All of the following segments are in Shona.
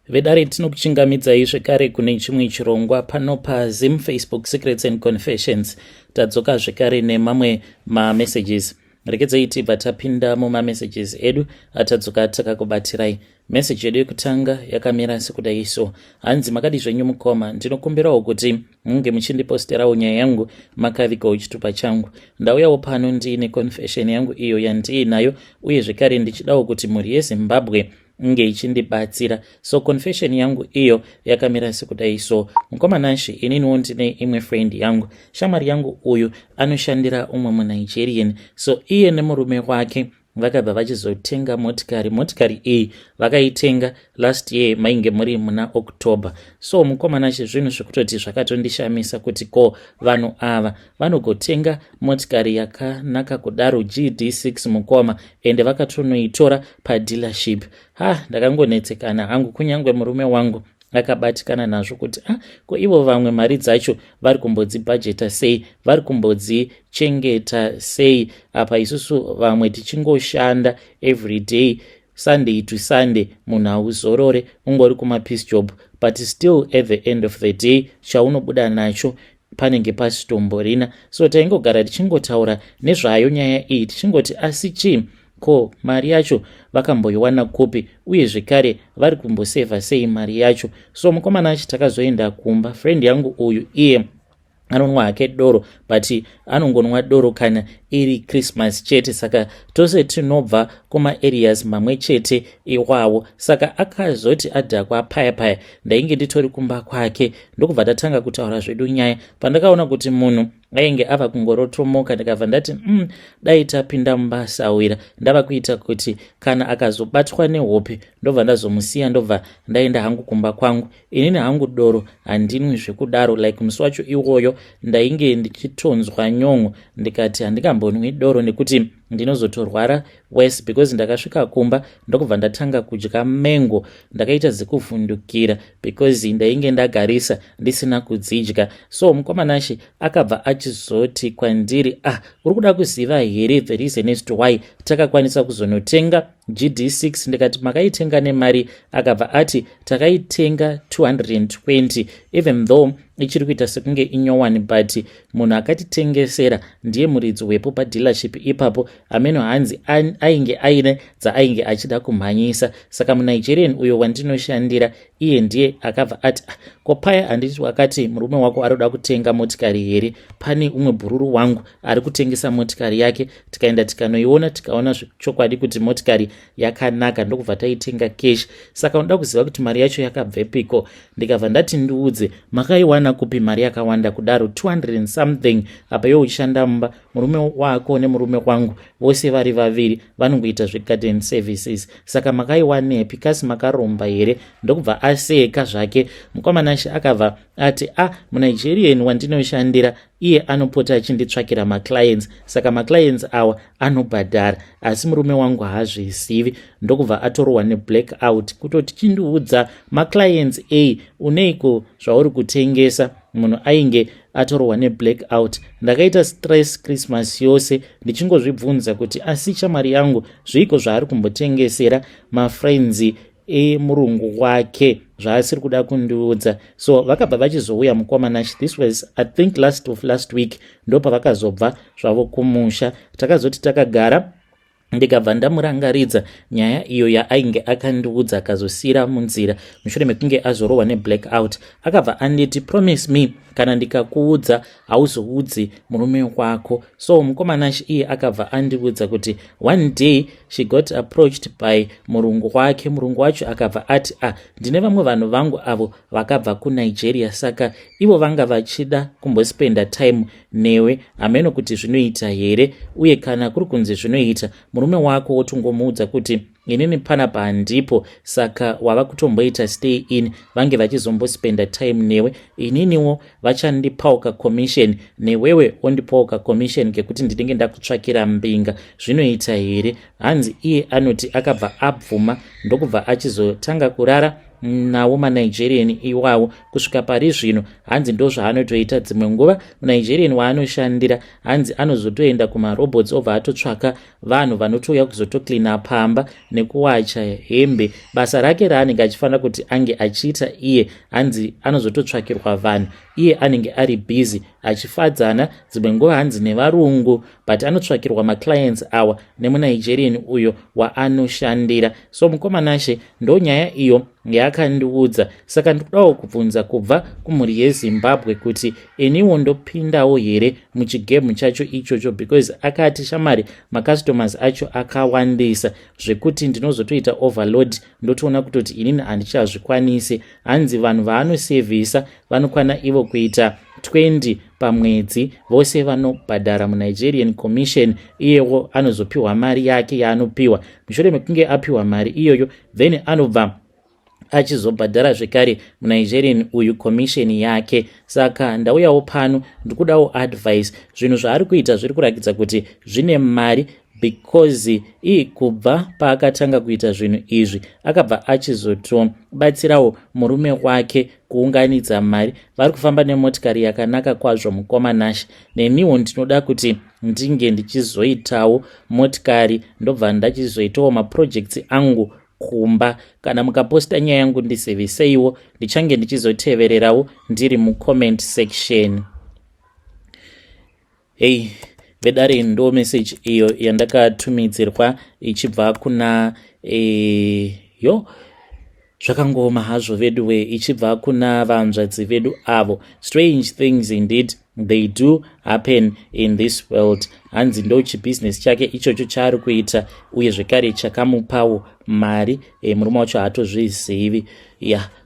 Vedare tinokuchingamidzai zvekare kune chimwe chirongwa pano paZim Facebook Secrets and Confessions. Tadzoka zvekare nemamwe mamessages. Rekedzai tibva tapinda mumamessages edu atadzoka takakubatirai. Message yedu yekutanga yakamira sekudai so. Hanzi makadi zvenyu mukoma, ndinokumbirawo kuti munge muchindiposterawo nyaya yangu makavikawo chitupa changu. Ndauyawo pano ndiine confession yangu iyo yandiinayo, uye zvekare ndichidawo kuti mhuri yeZimbabwe nge ichindibatsira. So confession yangu iyo yakamira sekudai so. Mukomanashi ininiwo ndine imwe friend yangu, shamwari yangu uyu anoshandira umwe muNigerian. So iye nemurume wake vakabva vachizotenga motikari iyi vakaitenga last year, mainge muri muna October. So mukomanashi zvinhu zvekutoti zvakatondishamisa kuti ko vanhu ava vanogotenga motikari yakanaka kudaro GD6 mukoma ende vakatonoitora padealership. Ndakangonetsekana hangu, kunyangwe murume wangu akabatikana nazvo kuti ko ivo vamwe mari dzacho vari kumbodzibhajeta sei, vari kumbodzichengeta sei, apa isusu vamwe tichingoshanda everyday Sunday to Sunday, munhu hauzorore ungori kumapeace job, but still at the end of the day chaunobuda nacho panenge pasitomborina. So taingogara tichingotaura nezvayo nyaya iyi tichingoti asi chii, ko mari yacho vakamboiwana kupi, uye zvekare vari kumbosevha sei mari yacho. So mukomana achi takazoenda kumba. Friend yangu uyu iye anonwa hake doro, but anongonwa doro kana iri Christmas chete, saka tose tinobva kuma areas mamwe chete iwawo. Saka akazoti adhakwa paya ndainge nditori kumba kwake, ndokubva tatanga kutaura zvedu nyaya. Pandakaona kuti munhu ainge ava kungorotomoka, ndikabva ndati dai tapinda mumbasawira, ndava kuita kuti kana akazobatwa nehope ndobva ndazomusiya ndobva ndaenda hangu kumba kwangu. Inini hangu doro handinwi zvekudaro, like musi wacho iwoyo ndainge ndichitonzwa nyongo, ndikati handingambonwi doro nekuti ndinozotorwara worse, because ndakasvika kumba ndokubva ndatanga kudya mengo, ndakaita zekuvhundukira because ndainge ndagarisa ndisina kudzidya. So mukomanashi akabva achizoti kwandiri, uri kuda kuziva here the reason as to why takakwanisa kuzonotenga GD6? Ndikati makaitenga nemari? Akabva ati takaitenga 220, even though ichiri kuita sekunge inyowani, but munhu akatitengesera ndiye muridzi wepo padealership ipapo, ameno hanzi ainge aine dzaainge achida kumhanyisa. Saka muNigerian uyo wandinoshandira iye ndiye akabva ati ko paya handiti wakati murume wako ari kuda kutenga motikari here? Pane umwe bhururu wangu ari kutengesa motikari yake. Tikaenda tikanoiona, tikaona chokwadi kuti motikari yakanaka, ndokubva taitenga cash. Saka unoda kuziva kuti mari yacho yakabvepiko? Ndikabva ndati ndiudze, makaiwana kupi mari yakawanda kudaro 200 and something? Apa iwe uchishanda mumba, murume wako nemurume wangu vose vari vaviri vanongoita zvegarden services, saka makaiwanepi? Kasi makaromba here? Ndokubva aseka zvake. Mukomanashi akabva ati muNigerian wandinoshandira iye anopota achinditsvakira maclients, saka maclients awa anobhadhara, asi murume wangu haazvizivi. Ndokubva atorohwa neblackout kutoti chindiudza maclients uneiko zvauri kutengesa. Munhu ainge atorohwa neblackout. Ndakaita stress Christmas yose ndichingozvibvunza kuti asi shamwari yangu zviko zvaari kumbotengesera mafriends murungu wake zvaasiri kuda kundiudza. So vakabva vachizouya mukomanashi, this was I think last week, ndopa vakazobva zvavo kumusha. Takazoti takagara, ndikabva ndamurangaridza nyaya iyo yaainge akandiudza, akazosira munzira mushure mekunge azorohwa neblackout. Akabva anditi promise me kana ndikakuudza hauzoudzi murume wako. So mukomanashi iye akabva andiudza kuti one day she got approached by murungu wake. Murungu wacho akabva ati ndine vamwe vanhu vangu avo vakabva kuNigeria, saka ivo vanga vachida kumbospenda time newe, ameno kuti zvinoita here? Uye kana kuri kunzi zvinoita, murume wako wotungomuudza kuti inini panapa handipo, saka wava kutomboita stay in, vange vachizombospenda time newe. Ininiwo vachandipauka commission, newewe ondipauka commission ngekuti ndinenge ndakutsvakira mbinga. Zvinoita here? Hanzi iye anoti akabva abvuma, ndokubva achizotanga kurara nawo maNigerian iwawo. Kusvika pari zvino hanzi ndo zvaanotoita. Dzimwe nguva muNigerian waanoshandira hanzi anozotoenda kumarobots obva atotsvaka vanhu vanotouya kuzotoklina pamba nekuwacha hembe. Basa rake raanenge achifanira kuti ange achiita iye hanzi anozototsvakirwa vanhu, iye anenge ari busy achifadzana dzimwe nguva hanzi nevarungu, but anotsvakirwa maclients awa nemuNigerian uyo waanoshandira. So mukomanashe ndo nyaya iyo yakandiudza. Saka ndikudawo kubvunza kubva kumhuri yeZimbabwe kuti eniwo ndopindawo here muchigemu chacho ichocho, because akati shamari macustomers acho akawandisa zvekuti ndinozotoita overload, ndotoona kutoti inini handichazvikwanisi. Hanzi vanhu vaanosevhisa vanokwana ivo kuita 20 pamwedzi, vose vanobhadhara muNigerian commission, iyewo anozopiwa mari yake yaanopiwa. Mushure mekunge apiwa mari iyoyo, then anobva achizobhadhara zvekare muNigerian uyu commission yake. Saka ndauyawo pano ndikudawo advice. Zvinhu zvaari kuita zviri kurakidza kuti zvine mari, because kubva paakatanga kuita zvinhu izvi akabva achizotobatsirawo murume wake kuunganidza mari. Vari kufamba nemotikari yakanaka kwazvo mukomanashe. Neniwo ndinoda kuti ndinge ndichizoitawo motikari ndobva ndachizoitawo maprojects angu kumba. Kana mukaposta nyaya yangu ndisevhiseiwo, ndichange ndichizotevererawo ndiri mucomment section. Hey, vedare ndo message iyo yandakatumidzirwa ichibva kuna zvakangoma hazvo veduwe, ichibva kuna vanzvadzi vedu avo. Strange things indeed they do happen in this world. Hanzi ndo chibusiness chake ichocho chaari kuita, uye zvekare chakamupawo mari. Murume wacho haatozvizivi.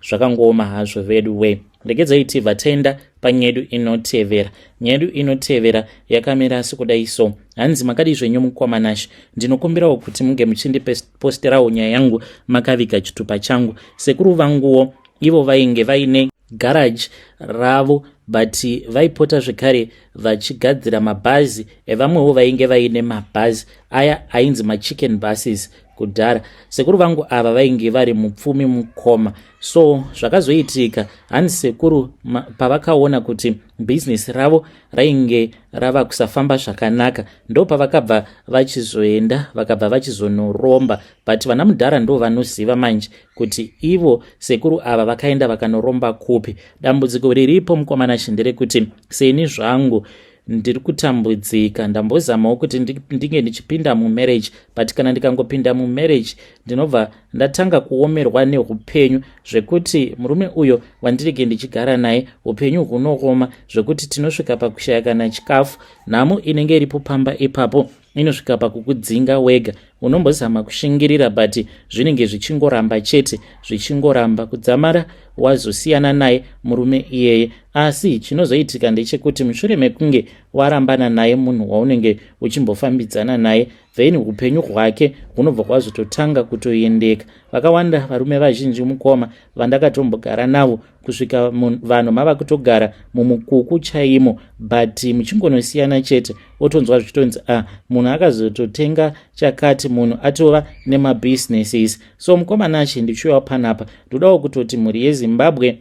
Zvakangoma hazvo veduwe. Regedzai tibva taenda panyedu inotevera. Nyedu inotevera yakamira sekudai so. Hanzi makadi zvenyu mukomanashe, ndinokumbirawo kuti munge muchindiposterawo nyaya yangu makaviga chitupa changu. Sekuru vanguwo ivo vainge vaine garage ravo, but vaipota zvekare vachigadzira mabhazi evamwewo vainge vaine mabhazi aya ainzi machicken buses kudhara. Sekuru vangu ava vainge vari mupfumi mukoma. So zvakazoitika hanzi sekuru pavakaona kuti business ravo rainge rava kusafamba zvakanaka, ndo pavakabva vachizoenda vakabva vachizonoromba. But vana mudhara ndo vanoziva manje kuti ivo sekuru ava vakaenda vakanoromba kupi. Dambudziko riripo mukomanashe nderekuti seni zvangu ndiri kutambudzika, ndambozamawo kuti ndinge ndichipinda mumarriage, but kana ndikangopinda mumarriage ndinobva ndatanga kuomerwa neupenyu, zvekuti murume uyo wandirege ndichigara naye upenyu hunooma, zvekuti tinosvika pakushaya kana chikafu. Nhamo inenge iripo pamba ipapo inosvika pakukudzinga wega. Unombozama kushingirira but zvinenge zvichingoramba chete, zvichingoramba kudzamara wazosiyana naye murume iyeye. Asi chinozoitika ndechekuti mushure mekunge warambana naye munhu waunenge uchimbofambidzana naye, then upenyu hwake hunobva kwazototanga kutoendeka. Vakawanda varume vazhinji mukoma vandakatombogara navo kusvika vanhu mava kutogara mumukuku chaimo, but muchingonosiyana chete, otonzwa zvichitonzi munhu akazototenga chakati, munhu atova nemabusinesses. So mukomanashe ndichiuya panapa ndodawo kutoti mhuri yeZimbabwe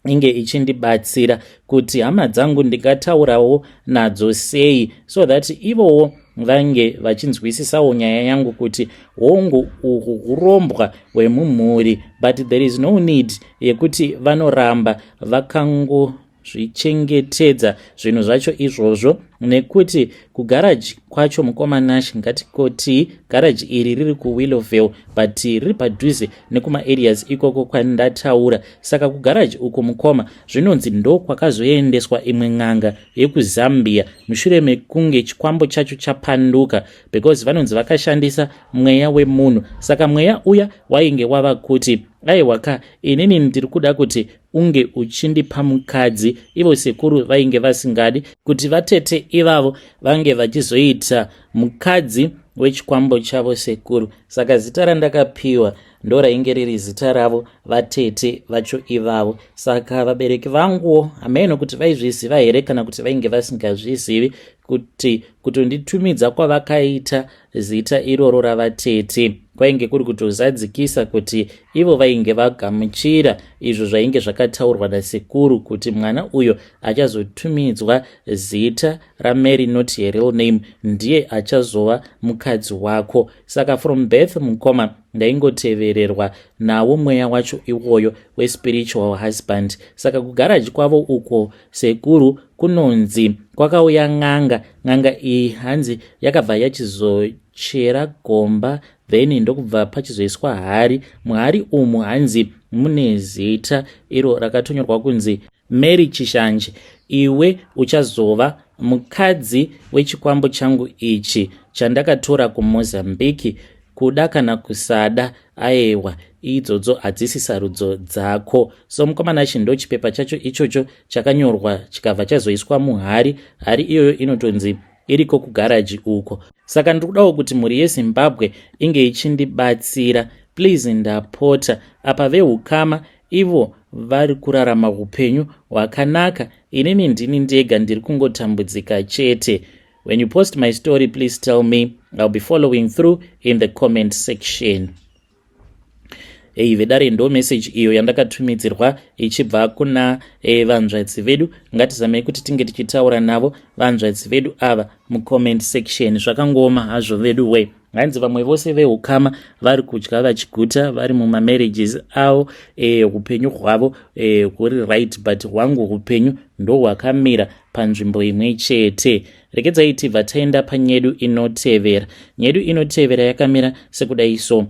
inge ichindibatsira kuti hama dzangu ndingataurawo nadzo sei, so that ivowo vange vachinzwisisawo nyaya yangu kuti hongu uhu hurombwa hwemumhuri, but there is no need yekuti vanoramba vakangozvichengetedza zvinhu zvacho izvozvo, nekuti kugaraji kwacho mukomanashe ngatikoti garaji iri riri kuWillowvale, but riri padhuze nekuma-areas ikoko kwandataura. Saka kugaraji uko mukoma zvinonzi ndo kwakazoendeswa imwe n'anga yekuZambia mushure mekunge chikwambo chacho chapanduka, because vanonzi vakashandisa mweya wemunhu. Saka mweya uya wainge wava kuti aiwaka, inini ndiri kuda kuti unge uchindipa mukadzi. Ivo sekuru vainge vasingadi kuti vatete ivavo vange vachizoita mukadzi wechikwambo chavo sekuru. Saka zita randakapiwa ndo rainge riri zita ravo vatete vacho ivavo. Saka vabereki vanguwo hameno kuti vaizviziva here kana kuti vainge vasingazvizivi, kuti kutonditumidza kwavakaita zita iroro ravatete kwainge kuri kutozadzikisa kuti ivo vainge vagamuchira izvo zvainge zvakataurwa nasekuru kuti mwana uyo achazotumidzwa zita raMary, not her real name, ndiye achazova mukadzi wako. Saka from birth mukoma ndaingotevererwa nawo mweya wacho iwoyo wespiritual husband. Saka kugaraji kwavo uko sekuru kunonzi kwakauya ng'anga iyi hanzi yakabva yachizochera gomba then ndokubva pachizoiswa hari. Muhari umu hanzi mune zita iro rakatonyorwa kunzi Mary Chishanje, iwe uchazova mukadzi wechikwambo changu ichi chandakatora kuMozambique. Kuda kana kusada aiwa idzodzo hadzisi sarudzo dzako. So mukomana ndo chipepa chacho ichocho chakanyorwa chikabva chazoiswa muhari. Hari iyoyo inotonzi iriko kugaraji uko. Saka ndikudawo kuti mhuri yeZimbabwe inge ichindibatsira, please ndapota. Apa vehukama ivo vari kurarama upenyu hwakanaka, inini ndini ndega ndiri kungotambudzika chete. When you post my story, please tell me. I'll be following through in the comment section. Vedare ndo message iyo yandakatumidzirwa ichibva kuna vanzvadzi vedu. Ngatizamei kuti tinge tichitaura navo vanzvadzi vedu ava mucomment section. Zvakangoma hazvo vedu we. Hanzi vamwe vose vehukama vari kudya vachiguta vari mumamarriages avo, upenyu hwavo huri right, but hwangu upenyu ndo hwakamira panzvimbo imwe chete. Rekedzai tibva taenda panyedu inotevera. Nyedu inotevera yakamira sekudai so.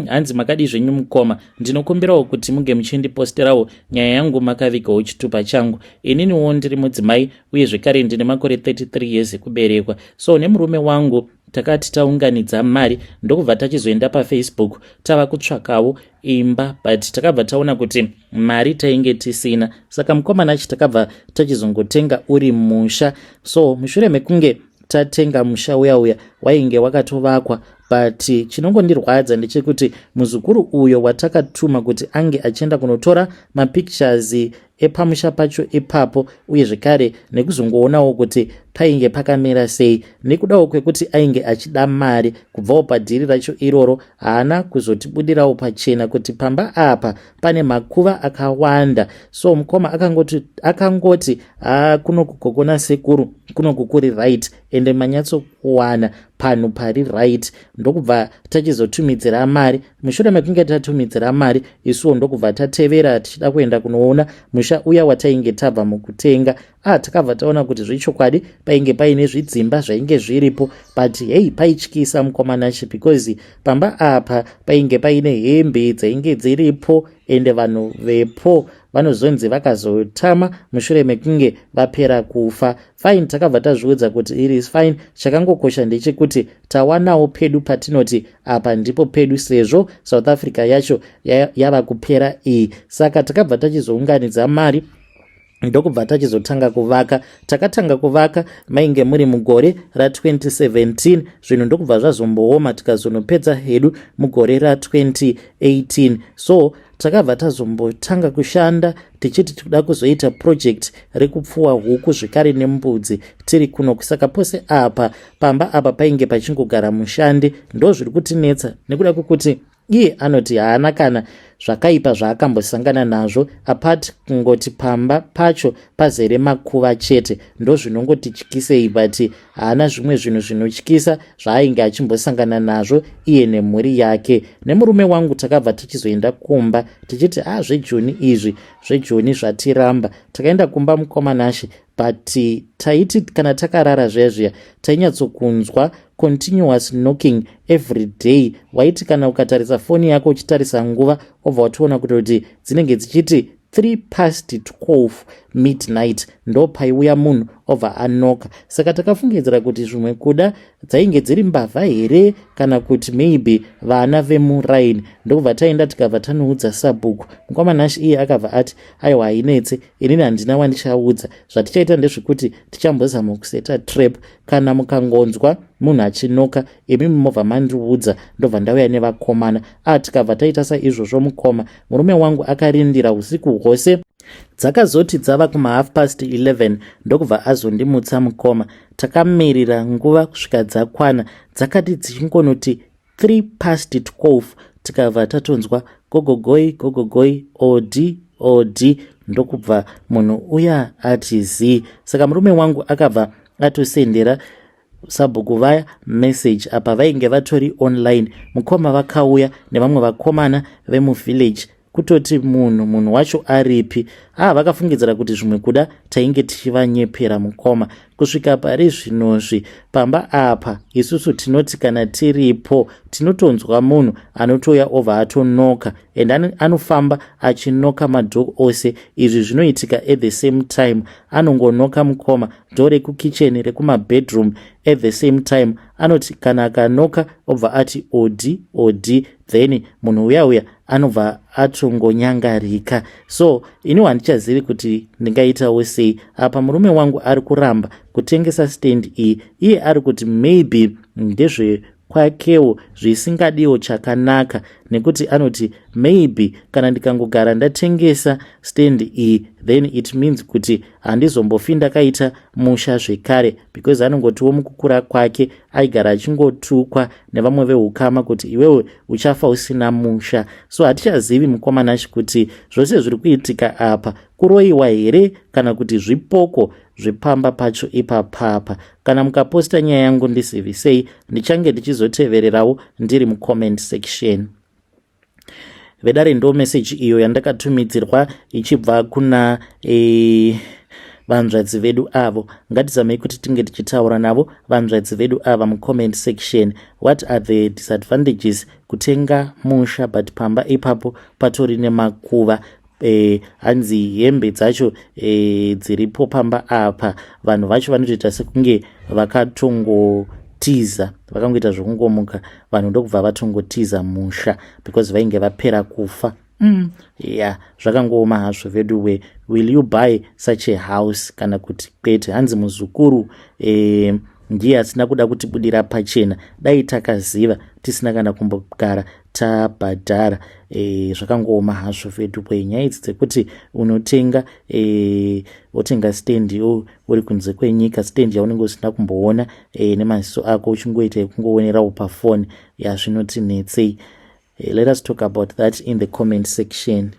Hanzi makadi zvenyu mukoma, ndinokumbirawo kuti muge muchindiposterawo nyaya yangu makavigawo chitupa changu. Ininiwo ndiri mudzimai uye zvekare ndine makore 33 years ekuberekwa. So nemurume wangu takati taunganidza mari ndokubva tachizoenda paFacebook tava kutsvakawo imba, but takabva taona kuti mari tainge tisina. Saka mukomana takabva tachizongotenga uri musha. So mushure mekunge tatenga musha uya wainge wakatovakwa, but chinongondirwadza ndechekuti muzukuru uyo watakatuma kuti ange achienda kunotora mapictures epamusha pacho ipapo uye zvekare nekuzongoonawo kuti painge pakamira sei, nekudawo kwekuti ainge achida mari kubvawo padhiri racho iroro, haana kuzotibudirawo pachena kuti pamba apa pane makuva akawanda. So mukoma akangoti kunokugogona sekuru kunokukuri right ende manyatso kuwana pano pari right. Ndokubva tachizotumidzira mari. Mushure mekunge tatumidzira mari isuwo ndokubva tatevera tichida kuenda kunoona musha uya watainge tabva mukutenga. Takabva taona kuti zvechokwadi painge paine zvidzimba zvainge zviripo, but hey, paityisa mukomanachi because pamba apa painge paine hembe dzainge dziripo ende vanhu vepo vanozonzi vakazotama mushure mekunge vapera kufa. Fine, takabva tazviudza kuti it is fine. Chakangokosha ndechekuti tawanawo pedu patinoti apa ndipo pedu, sezvo South Africa yacho yava kupera iyi. Saka takabva tachizounganidza mari ndokubva tachizotanga kuvaka. Takatanga kuvaka mainge muri mugore ra2017, zvinhu ndokubva zvazombooma tikazonopedza hedu mugore ra2018. So takabva tazombotanga kushanda tichiti tikuda kuzoita project rekupfuwa huku zvekare nembudzi tiri kuno. Saka pose apa pamba apa painge pachingogara mushandi ndo zviri kutinetsa, nekuda kwekuti iye anoti haana kana zvakaipa zvaakambosangana nazvo apart kungoti pamba pacho pazere makuva chete, ndo zvinongotityisei, but haana zvimwe zvinhu zvinotyisa zvaainge achimbosangana nazvo iye nemhuri yake. Nemurume wangu takabva tichizoenda kumba tichiti zvejoni izvi zvejoni zvatiramba. Takaenda kumba mukomanashi, but taiti kana takarara zviya tainyatsokunzwa continuous knocking every day. Waiti kana ukatarisa foni yako uchitarisa nguva obva watoona kuti dzinenge dzichiti 3:12 midnight ndo paiuya munhu obva anoka. Saka takafungidzira kuti zvimwe kuda dzainge dziri mbavha here kana kuti maybe vana vemuraini. Ndokubva taenda tikabva tanoudza sabhuku. Mukomanashi iye akabva ati aiwa hainetse, inini handina wandichaudza. Zvatichaita ndezvekuti tichambozama kuseta trap. Kana mukangonzwa munhu achinoka imi mumobva mandiudza, ndobva ndauya nevakomana. Tikabva taita saizvozvo mukoma. Murume wangu akarindira usiku hwose dzakazoti dzava kuma11:30 ndokubva azondimutsa mukoma. Takamirira nguva kusvika dzakwana, dzakati dzichingonoti 12:03 tikabva tatonzwa gogogoi gogogoi odi odi, ndokubva munhu uya ati zii. Saka murume wangu akabva atosendera sabhuku vaya message apa vainge vatori online. Mukoma vakauya nevamwe vakomana vemuvillage kutoti munhu wacho aripi. Vakafungidzira kuti zvimwe kuda tainge tichivanyepera mukoma. Kusvika pari zvinozvi pamba apa isusu tinoti kana tiripo tinotonzwa munhu anotoya obva atonoka, and anofamba achinoka madhoo ose. Izvi zvinoitika at the same time. Anongonoka mukoma dhoo rekukicheni rekumabedroom at the same time. Anoti kana akanoka obva ati odi odi, then munhu uya anobva atongonyangarika. So ini handichazivi kuti ndingaitawo sei. Apa murume wangu ari kuramba kutengesa stand iyi, iye ari kuti maybe ndezve kwakewo zvisingadiwo chakanaka, nekuti anoti maybe kana ndikangogara ndatengesa stand iyi then it means kuti handizombofi ndakaita musha zvekare, because anongotiwo mukukura kwake aigara achingotukwa nevamwe vehukama kuti iwewe uchafa usina musha. So hatichazivi mukomanashi kuti zvose zviri kuitika apa kuroiwa here kana kuti zvipoko zvepamba pacho ipapapa. Kana mukaposta nyaya yangu ndizivisei, ndichange ndichizotevererawo ndiri mucomment section. Vedare ndo message iyo yandakatumidzirwa ichibva kuna vanzvadzi vedu avo. Ngatizamei kuti tinge tichitaura navo vanzvadzi vedu ava mucomment section. What are the disadvantages kutenga musha but pamba ipapo patori nemakuva? Hanzi hembe dzacho dziripo pamba apa, vanhu vacho vanotoita sekunge vakatongotiza, vakangoita zvokungomuka vanhu ndokubva vatongotiza musha because vainge vapera kufa. Zvakangooma hazvo veduwe. Will you buy such a house? Kana kuti kwete. Hanzi muzukuru ndiye asina kuda kutibudira pachena, dai takaziva tisina kana kumbogara tabhadhara. Zvakangooma hazvo veduwe. Nyaya idzi dzekuti unotenga wotenga stand uri kunze kwenyika, stand yaunenge usina kumboona nemaziso ako, uchingoita kungoonerawo pafoni, zvinoti netsei. Let us talk about that in the comment section.